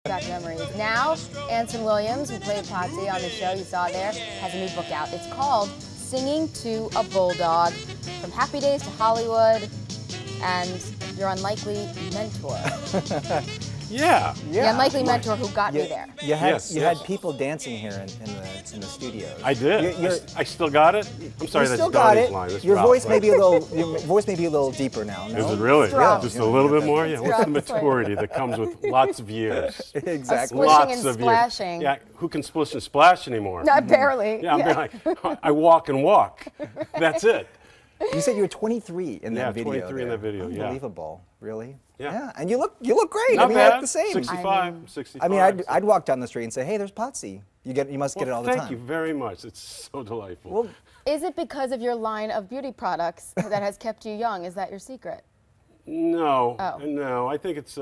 Back memories. Now, Anson WIlliams, who played Potsy on the show you saw there, has a new book out. It's called Singing to a Bulldog, From Happy Days to Hollywood, and Your Unlikely Mentor. Yeah. The unlikely mentor who got me there. You had Yes, you yes. had people dancing here in the studio. I did. You're- I still got it. I'm sorry, you that's still got Donnie's it. line. That's Your Ralph, voice right? may be a little deeper now. No? Is it really? Strong. Just a little bit more? Yeah. What's the Strong. maturity that comes with lots of years? Exactly. Splishing Lots and of splashing. years. Yeah. Who can splish and splash anymore? Not barely. Yeah. I walk and walk. That's it. You said you were 23 in that Yeah, video. 23 in there. that video, yeah. Unbelievable. Really? Yeah. And you look great. Not I mean, bad. you look the same. 65. 65. I mean, I'd walk down the street and say, "Hey, there's Potsy." You must get it all the time. Thank you very much. It's so delightful. Well, Is it because of your line of beauty products that has kept you young? Is that your secret? no. Oh. No. I think it's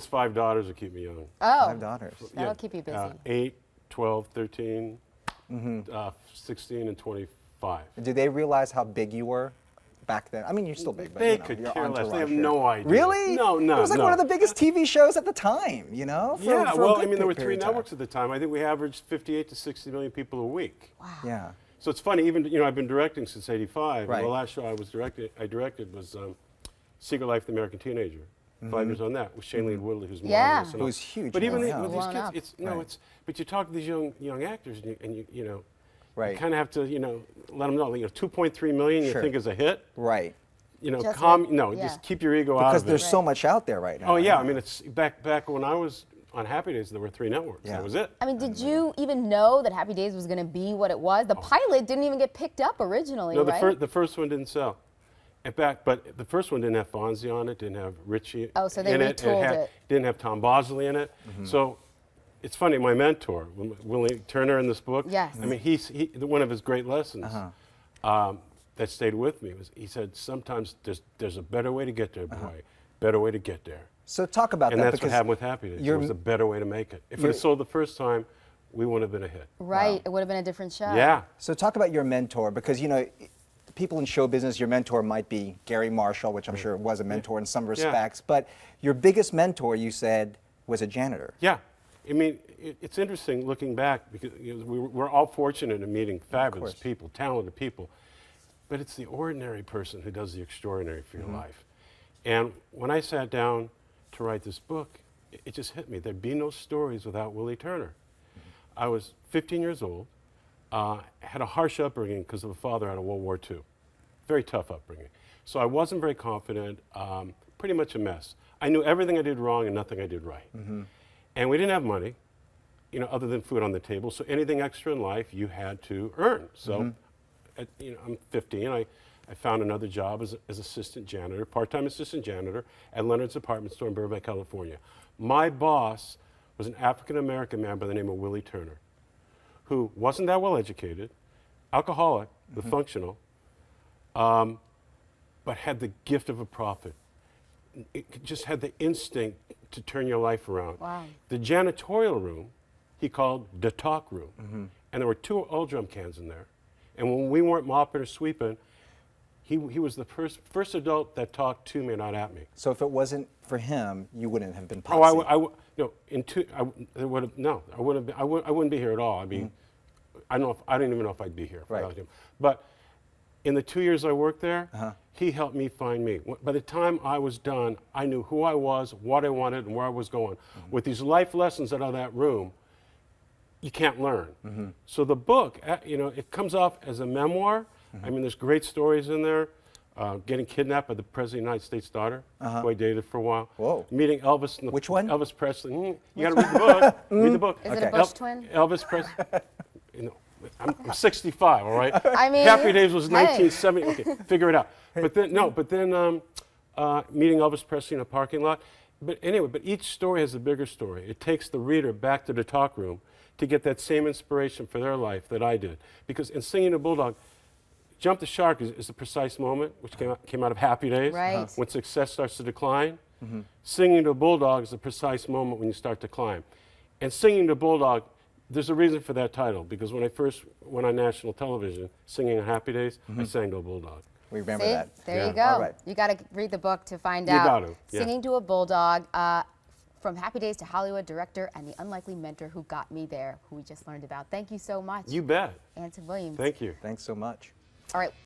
5 daughters that keep me young. Oh, 5 daughters. that'll keep you busy. 8, 12, 13, 16, and 25. Did they realize how big you were back then? I mean, you're still big, but They you know, could your care less. They entourage have here. no idea. Really? No. It was like no. one of the biggest TV shows at the time, you know? For- Yeah, for a well, good I mean, there were period 3 of time. networks at the time. I think we averaged 58 to 60 million people a week. Wow. Yeah. So it's funny, even, I've been directing since 85. Right. And the last show I directed was Secret Life of the American Teenager. 5 years on that with Shailene Woodley, who's Yeah. marvelous. and Who all. was huge But even now, with yeah. these Blown kids, up. it's but you talk to these young actors, and you Right. kind of have to let them know. 2.3 million you Sure. think is a hit. Right. Just No, yeah. just keep your ego out Because of there's it. so much out there right now. Oh yeah, I mean it's back when I was on Happy Days, there were 3 networks. Yeah. That was it. I mean, did you even know that Happy Days was going to be what it was? The pilot didn't even get picked up originally, No, right? the first one didn't sell. But the first one didn't have Fonzie on it, didn't have Richie Oh, so they in retooled had, it. Didn't have Tom Bosley in it. So it's funny, my mentor, Willie Turner in this book, Yes. I mean, one of his great lessons that stayed with me was he said, sometimes there's a better way to get there, boy, better way to get there. So talk about And that. that's what because happened with Happy Days. There was a better way to make it. If it had sold the first time, we wouldn't have been a hit. Right. It would have been a different show. Yeah. So talk about your mentor, because people in show business, your mentor might be Gary Marshall, which I'm sure was a mentor in some respects, but your biggest mentor, you said, was a janitor. Yeah, I mean, it's interesting looking back because we're all fortunate in meeting fabulous people, talented people, but it's the ordinary person who does the extraordinary for your life. And when I sat down to write this book, it just hit me. There'd be no stories without Willie Turner. I was 15 years old, had a harsh upbringing because of a father out of World War II. Very tough upbringing. So I wasn't very confident, pretty much a mess. I knew everything I did wrong and nothing I did right. And we didn't have money, other than food on the table. So anything extra in life you had to earn. So, I'm 15. I found another job as assistant janitor, part-time assistant janitor at Leonard's Apartment Store in Burbank, California. My boss was an African-American man by the name of Willie Turner, who wasn't that well educated, alcoholic, but functional, but had the gift of a prophet. It just had the instinct to turn your life around. Wow. The janitorial room, he called the talk room. And there were 2 oil drum cans in there. And when we weren't mopping or sweeping, he was the first adult that talked to me, not at me. So if it wasn't for him, you wouldn't have been Oh, Potsy. I wouldn't be here at all. I mean, I don't even know if I'd be here without him. But in the 2 years I worked there, he helped me find me. By the time I was done, I knew who I was, what I wanted, and where I was going. With these life lessons out of that room, you can't learn. So the book, it comes off as a memoir. I mean, there's great stories in there. Getting kidnapped by the President of the United States' daughter, who I dated for a while. Whoa. Meeting Elvis. Which one? Elvis Presley. You got to read the book. Read the book. Is it a Bush twin? Elvis Presley. I'm 65, all right? I mean, Happy Days was hey. 1970. Okay, figure it out. But then meeting Elvis Presley in a parking lot. But anyway, but each story has a bigger story. It takes the reader back to the talk room to get that same inspiration for their life that I did. Because in Singing to Bulldog, Jump the Shark is the precise moment, which came out of Happy Days, Right. when success starts to decline. Singing to a Bulldog is the precise moment when you start to climb. And Singing to Bulldog, there's a reason for that title, because when I first went on national television, singing on Happy Days, I sang to a bulldog. We remember See? that. There Yeah. you go. All right. You got to read the book to find You out. got to, yeah. Singing to a Bulldog. From Happy Days to Hollywood, director and the unlikely mentor who got me there, who we just learned about. Thank you so much. You bet. Anson WIlliams. Thank you. Thanks so much. All right.